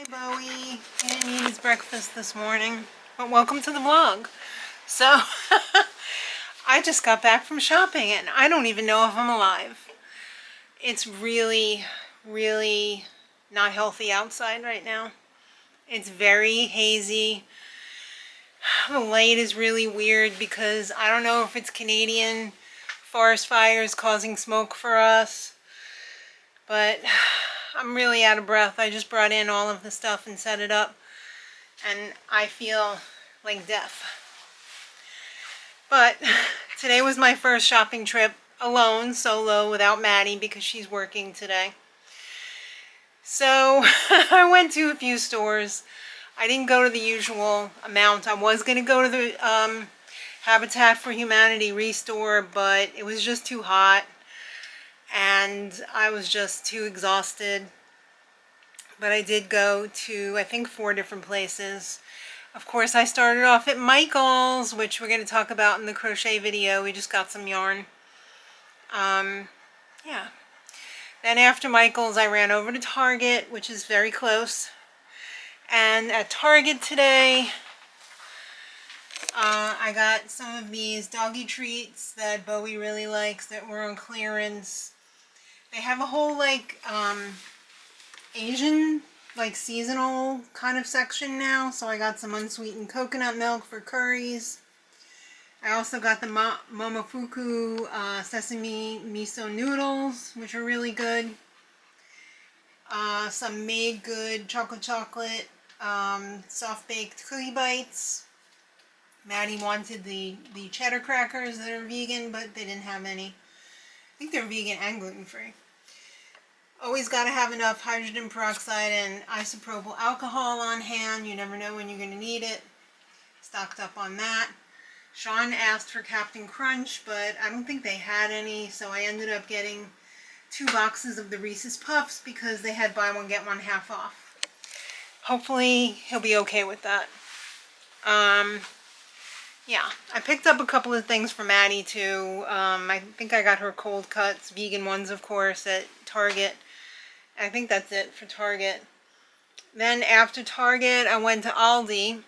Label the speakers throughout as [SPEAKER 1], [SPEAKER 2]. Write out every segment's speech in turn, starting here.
[SPEAKER 1] Bowie didn't eat his breakfast this morning, but welcome to the vlog. So, I just got back from shopping and I don't even know if I'm alive. It's really, really not healthy outside right now. It's very hazy. The light is really weird because I don't know if it's Canadian forest fires causing smoke for us, but I'm really out of breath. I just brought in all of the stuff and set it up, and I feel like death. But today was my first shopping trip alone, solo, without Maddie because she's working today. So I went to a few stores. I didn't go to the usual amount. I was going to go to the Habitat for Humanity Restore, but it was just too hot and I was just too exhausted. But I did go to, I think, 4 different places. Of course, I started off at Michael's, which we're going to talk about in the crochet video. We just got some yarn. Yeah. Then after Michael's, I ran over to Target, which is very close. And at Target today, I got some of these doggy treats that Bowie really likes that were on clearance. They have a whole, like, Asian, like, seasonal kind of section now. So I got some unsweetened coconut milk for curries. I also got the Momofuku sesame miso noodles, which are really good. Some Made Good chocolate soft baked cookie bites. Maddie wanted the cheddar crackers that are vegan, but they didn't have any. I think they're vegan and gluten-free. Always got to have enough hydrogen peroxide and isopropyl alcohol on hand. You never know when you're going to need it. Stocked up on that. Sean asked for Captain Crunch, but I don't think they had any, so I ended up getting 2 boxes of the Reese's Puffs because they had buy one get one half off. Hopefully he'll be okay with that. Yeah, I picked up a couple of things for Maddie too. I think I got her cold cuts, vegan ones of course, at Target. I think that's it for Target. Then after Target, I went to Aldi.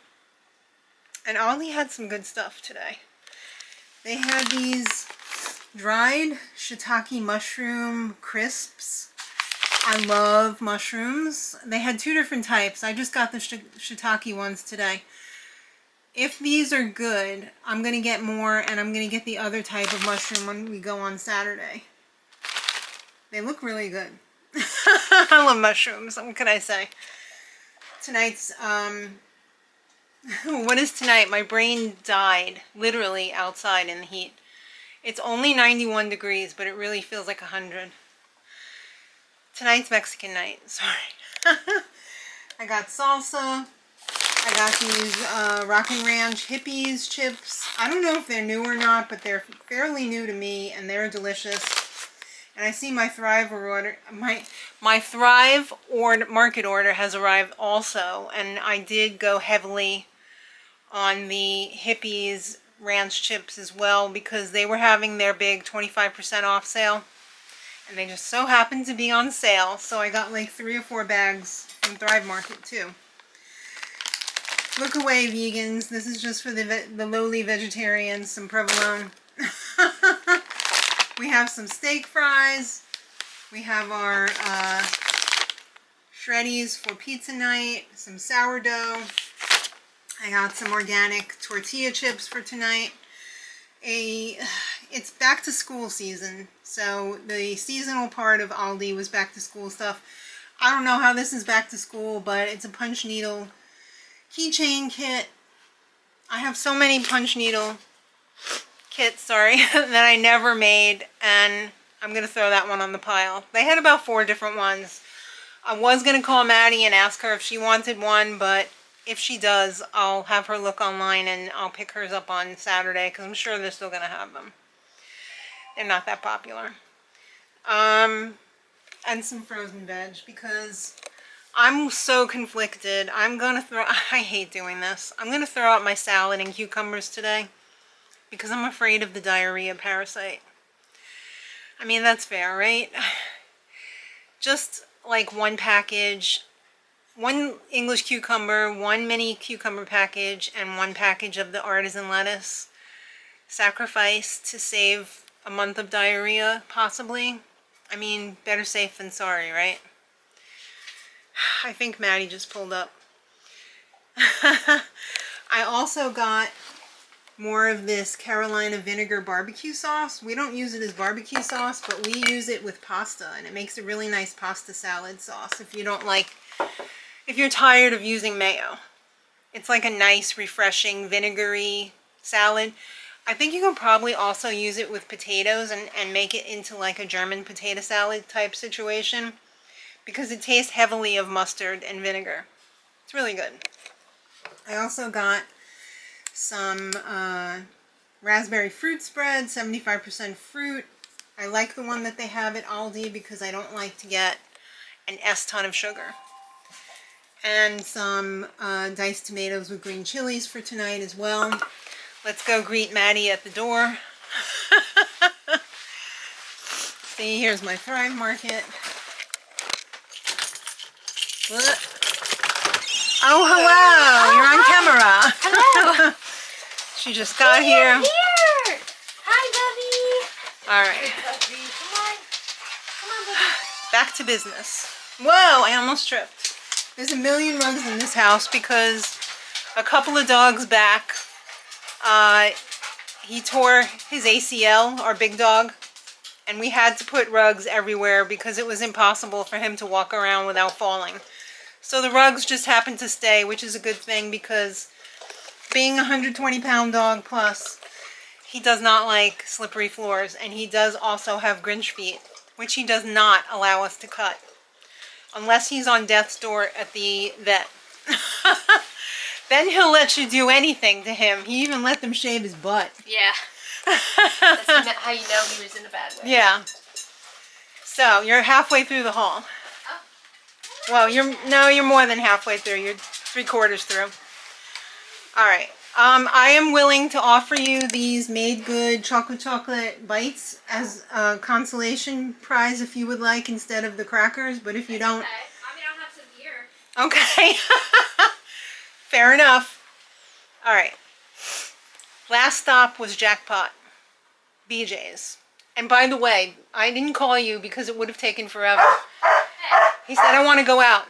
[SPEAKER 1] And Aldi had some good stuff today. They had these dried shiitake mushroom crisps. I love mushrooms. They had 2 different types. I just got the shiitake ones today. If these are good, I'm going to get more, and I'm going to get the other type of mushroom when we go on Saturday. They look really good. I love mushrooms. What can I say? Tonight's, what is tonight? My brain died, literally, outside in the heat. It's only 91 degrees, but it really feels like 100. Tonight's Mexican night, sorry. I got salsa. I got these Rockin' Ranch Hippies chips. I don't know if they're new or not, but they're fairly new to me, and they're delicious. And I see my Thrive order, my Thrive market order has arrived also, and I did go heavily on the Hippies Ranch chips as well because they were having their big 25% off sale, and they just so happened to be on sale. So I got like 3 or 4 bags from Thrive Market too. Look away, vegans. This is just for the lowly vegetarians. Some provolone. We have some steak fries. We have our shreddies for pizza night. Some sourdough. I got some organic tortilla chips for tonight. It's back to school season. So the seasonal part of Aldi was back to school stuff. I don't know how this is back to school, but it's a punch needle keychain kit. I have so many punch needle kits, that I never made, and I'm going to throw that one on the pile. They had about 4 different ones. I was going to call Maddie and ask her if she wanted one, but if she does, I'll have her look online and I'll pick hers up on Saturday because I'm sure they're still going to have them. They're not that popular. And some frozen veg because I'm so conflicted. I hate doing this. I'm going to throw out my salad and cucumbers today because I'm afraid of the diarrhea parasite. I mean, that's fair, right? Just like 1 package one English cucumber, one mini cucumber package, and one package of the artisan lettuce. Sacrifice to save a month of diarrhea, possibly. I mean, better safe than sorry, right? I think Maddie just pulled up. I also got more of this Carolina vinegar barbecue sauce. We don't use it as barbecue sauce, but we use it with pasta, and it makes a really nice pasta salad sauce if you're tired of using mayo. It's like a nice, refreshing, vinegary salad. I think you can probably also use it with potatoes and make it into like a German potato salad type situation, because it tastes heavily of mustard and vinegar. It's really good. I also got some raspberry fruit spread, 75% fruit. I like the one that they have at Aldi because I don't like to get an ton of sugar. And some diced tomatoes with green chilies for tonight as well. Let's go greet Maddie at the door. See, here's my Thrive Market. What? Oh, hello! You're on camera.
[SPEAKER 2] Hello.
[SPEAKER 1] She just got here.
[SPEAKER 2] Here. Hi, Bubby.
[SPEAKER 1] All right.
[SPEAKER 2] Hey, Bubby. Come on. Come on, Bubby.
[SPEAKER 1] Back to business. Whoa, I almost tripped. There's a million rugs in this house because a couple of dogs back, he tore his ACL, our big dog, and we had to put rugs everywhere because it was impossible for him to walk around without falling. So the rugs just happened to stay, which is a good thing because being a 120-pound dog plus, he does not like slippery floors, and he does also have Grinch feet, which he does not allow us to cut unless he's on death's door at the vet. Then he'll let you do anything to him. He even let them shave his butt.
[SPEAKER 2] Yeah. That's how you know he was in a bad way.
[SPEAKER 1] Yeah. So you're halfway through the haul.
[SPEAKER 2] Oh.
[SPEAKER 1] Well, you're more than halfway through. You're 3/4 through. All right. I am willing to offer you these Made Good chocolate bites as a consolation prize if you would like, instead of the crackers. But if you don't,
[SPEAKER 2] Okay. I mean, I'll have some here.
[SPEAKER 1] okay. Fair enough. All right. Last stop was Jackpot, BJ's. And by the way, I didn't call you because it would have taken forever. He said, I want to go out.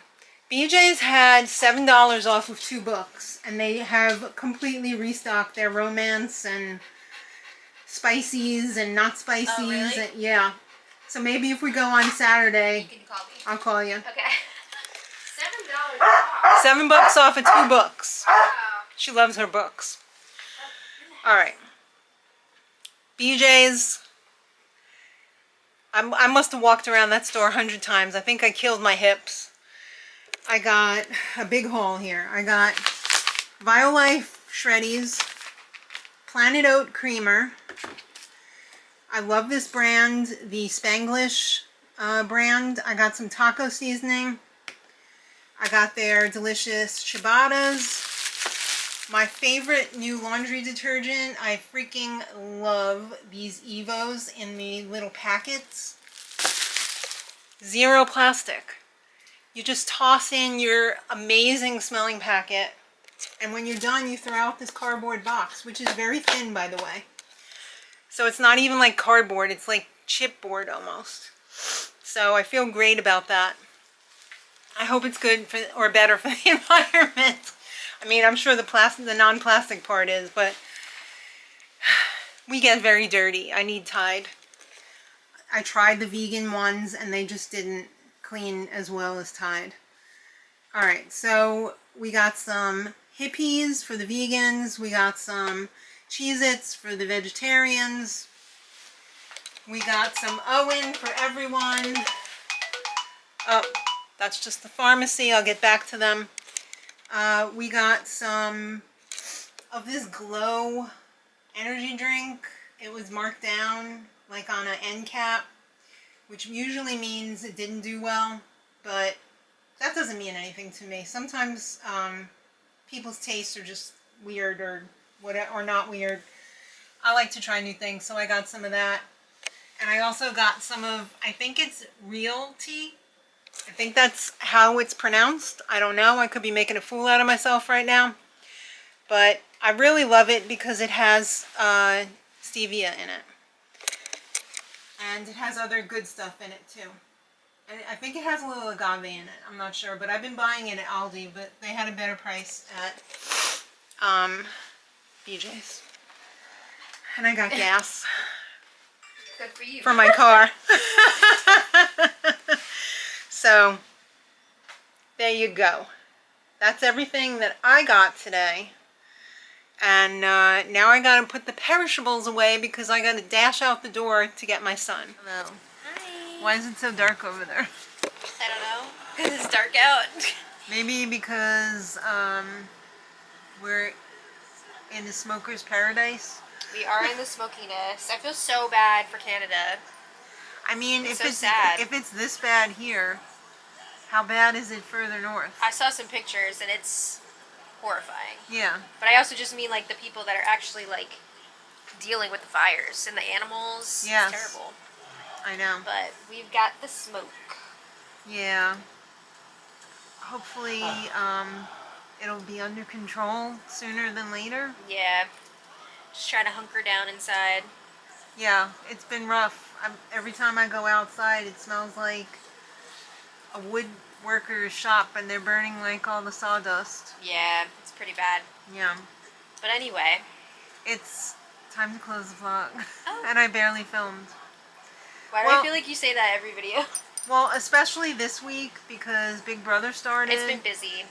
[SPEAKER 1] BJ's had $7 off of 2 books, and they have completely restocked their romance and spicies and not spicies.
[SPEAKER 2] Oh, really?
[SPEAKER 1] And, yeah. So maybe if we go on Saturday,
[SPEAKER 2] You can call me.
[SPEAKER 1] I'll call you.
[SPEAKER 2] Okay. $7 off.
[SPEAKER 1] $7 off of 2 books.
[SPEAKER 2] Wow.
[SPEAKER 1] She loves her books. All right. BJ's. I must have walked around that store 100 times. I think I killed my hips. I got a big haul here. I got Violife Shreddies, Planet Oat Creamer. I love this brand, the Spanglish brand. I got some taco seasoning. I got their delicious ciabattas. My favorite new laundry detergent. I freaking love these Evos in the little packets. 0 plastic. You just toss in your amazing smelling packet, and when you're done, you throw out this cardboard box, which is very thin, by the way. So it's not even like cardboard, it's like chipboard almost. So I feel great about that. I hope it's good for, or better for the environment. I mean, I'm sure the non-plastic part is, but we get very dirty. I need Tide. I tried the vegan ones, and they just didn't clean as well as Tide. Alright, so we got some Hippies for the vegans. We got some Cheez-Its for the vegetarians. We got some Owen for everyone. Oh, that's just the pharmacy. I'll get back to them. We got some of this Glow energy drink. It was marked down like on an end cap, which usually means it didn't do well, but that doesn't mean anything to me. Sometimes people's tastes are just weird or whatever, or not weird. I like to try new things, so I got some of that. And I also got some of, I think it's Real Tea. I think that's how it's pronounced. I don't know. I could be making a fool out of myself right now. But I really love it because it has stevia in it. And it has other good stuff in it too. And I think it has a little agave in it. I'm not sure. But I've been buying it at Aldi. But they had a better price at BJ's. And I got gas.
[SPEAKER 2] Good for you.
[SPEAKER 1] For my car. So, there you go. That's everything that I got today. And now I gotta put the perishables away because I gotta dash out the door to get my son. Hello.
[SPEAKER 2] Hi.
[SPEAKER 1] Why is it so dark over there?
[SPEAKER 2] I don't know. Because it's dark out.
[SPEAKER 1] Maybe because we're in the smoker's paradise.
[SPEAKER 2] We are in the smokiness. I feel so bad for Canada.
[SPEAKER 1] I mean,
[SPEAKER 2] It's
[SPEAKER 1] if
[SPEAKER 2] so sad.
[SPEAKER 1] if it's this bad here, how bad is it further north?
[SPEAKER 2] I saw some pictures and it's horrifying.
[SPEAKER 1] Yeah.
[SPEAKER 2] But I also just mean like the people that are actually like dealing with the fires and the animals.
[SPEAKER 1] Yes.
[SPEAKER 2] It's terrible.
[SPEAKER 1] I know.
[SPEAKER 2] But we've got the smoke.
[SPEAKER 1] Yeah. Hopefully, it'll be under control sooner than later.
[SPEAKER 2] Yeah. Just trying to hunker down inside.
[SPEAKER 1] Yeah, it's been rough. Every time I go outside, it smells like a woodworker's shop, and they're burning like all the sawdust.
[SPEAKER 2] Yeah, it's pretty bad.
[SPEAKER 1] Yeah.
[SPEAKER 2] But anyway.
[SPEAKER 1] It's time to close the vlog.
[SPEAKER 2] Oh.
[SPEAKER 1] And I barely filmed.
[SPEAKER 2] Why do I feel like you say that every video?
[SPEAKER 1] Well, especially this week because Big Brother started.
[SPEAKER 2] It's been busy.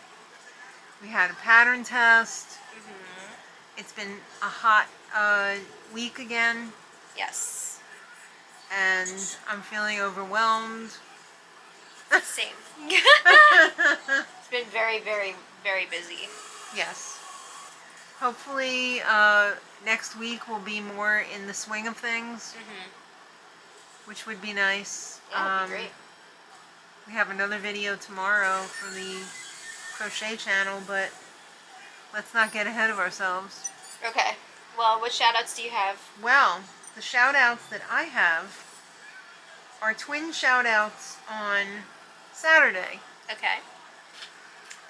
[SPEAKER 1] We had a pattern test.
[SPEAKER 2] Mm-hmm.
[SPEAKER 1] It's been a hot week again.
[SPEAKER 2] Yes.
[SPEAKER 1] And I'm feeling overwhelmed.
[SPEAKER 2] Same. It's been very, very, very busy.
[SPEAKER 1] Yes. Hopefully next week will be more in the swing of things, which would be nice.
[SPEAKER 2] Yeah, that'd be great.
[SPEAKER 1] We have another video tomorrow for the crochet channel, but let's not get ahead of ourselves.
[SPEAKER 2] Okay. Well, what shout outs do you have?
[SPEAKER 1] Well, the shout outs that I have are twin shout outs on Saturday.
[SPEAKER 2] Okay.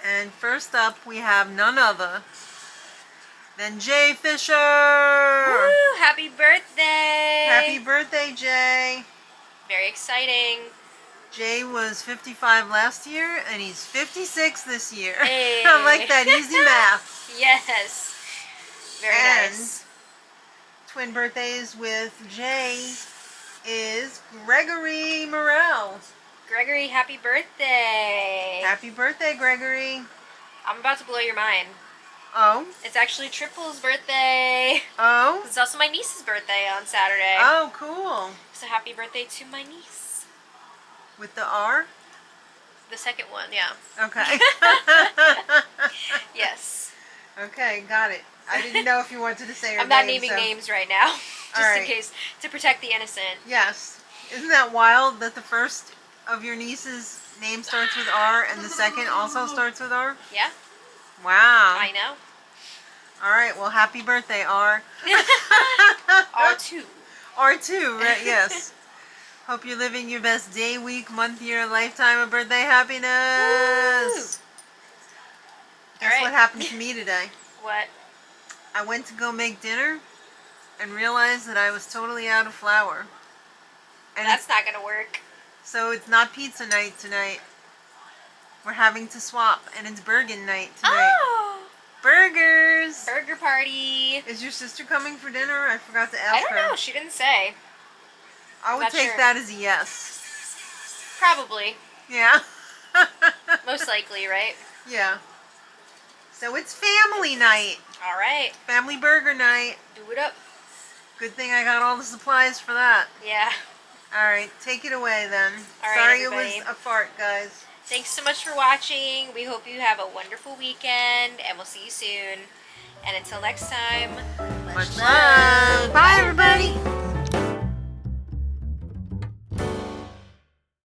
[SPEAKER 1] And first up, we have none other than Jay Fisher. Woo!
[SPEAKER 2] Happy birthday!
[SPEAKER 1] Happy birthday, Jay.
[SPEAKER 2] Very exciting.
[SPEAKER 1] Jay was 55 last year, and he's 56 this year.
[SPEAKER 2] Hey.
[SPEAKER 1] I like that easy math.
[SPEAKER 2] Yes. Very
[SPEAKER 1] And
[SPEAKER 2] nice.
[SPEAKER 1] twin birthdays with Jay is Gregory Morrell.
[SPEAKER 2] Gregory, happy birthday.
[SPEAKER 1] Happy birthday, Gregory.
[SPEAKER 2] I'm about to blow your mind.
[SPEAKER 1] Oh?
[SPEAKER 2] It's actually Triple's birthday.
[SPEAKER 1] Oh?
[SPEAKER 2] It's also my niece's birthday on Saturday.
[SPEAKER 1] Oh, cool.
[SPEAKER 2] So happy birthday to my niece.
[SPEAKER 1] With the R?
[SPEAKER 2] The second one, yeah.
[SPEAKER 1] Okay.
[SPEAKER 2] Yes.
[SPEAKER 1] Okay, got it. I didn't know if you wanted to say her
[SPEAKER 2] I'm not
[SPEAKER 1] name,
[SPEAKER 2] naming
[SPEAKER 1] so-
[SPEAKER 2] names right now. Just
[SPEAKER 1] Alright.
[SPEAKER 2] in case. To protect the innocent.
[SPEAKER 1] Yes. Isn't that wild that the first of your niece's name starts with R and the second also starts with R?
[SPEAKER 2] Yeah,
[SPEAKER 1] Wow.
[SPEAKER 2] I know.
[SPEAKER 1] All right, well, happy birthday, R.
[SPEAKER 2] R2.
[SPEAKER 1] R2, right, yes. Hope you're living your best day, week, month, year, lifetime of birthday happiness. Guess
[SPEAKER 2] Alright.
[SPEAKER 1] what happened to me today?
[SPEAKER 2] What?
[SPEAKER 1] I went to go make dinner and realized that I was totally out of flour. And
[SPEAKER 2] That's not gonna work.
[SPEAKER 1] so it's not pizza night tonight. We're having to swap, and it's burger night tonight.
[SPEAKER 2] Oh!
[SPEAKER 1] Burgers!
[SPEAKER 2] Burger party.
[SPEAKER 1] Is your sister coming for dinner? I forgot to ask
[SPEAKER 2] I don't
[SPEAKER 1] her.
[SPEAKER 2] know. She didn't say.
[SPEAKER 1] I would
[SPEAKER 2] Not
[SPEAKER 1] take
[SPEAKER 2] sure.
[SPEAKER 1] that as a yes.
[SPEAKER 2] Probably.
[SPEAKER 1] Yeah.
[SPEAKER 2] Most likely, right?
[SPEAKER 1] Yeah. So it's family night.
[SPEAKER 2] All right.
[SPEAKER 1] Family burger night.
[SPEAKER 2] Do it up.
[SPEAKER 1] Good thing I got all the supplies for that.
[SPEAKER 2] Yeah.
[SPEAKER 1] Alright, take it away then.
[SPEAKER 2] All right,
[SPEAKER 1] Sorry
[SPEAKER 2] everybody.
[SPEAKER 1] it was a fart, guys.
[SPEAKER 2] Thanks so much for watching. We hope you have a wonderful weekend, and we'll see you soon. And until next time,
[SPEAKER 1] Much love. Bye, everybody.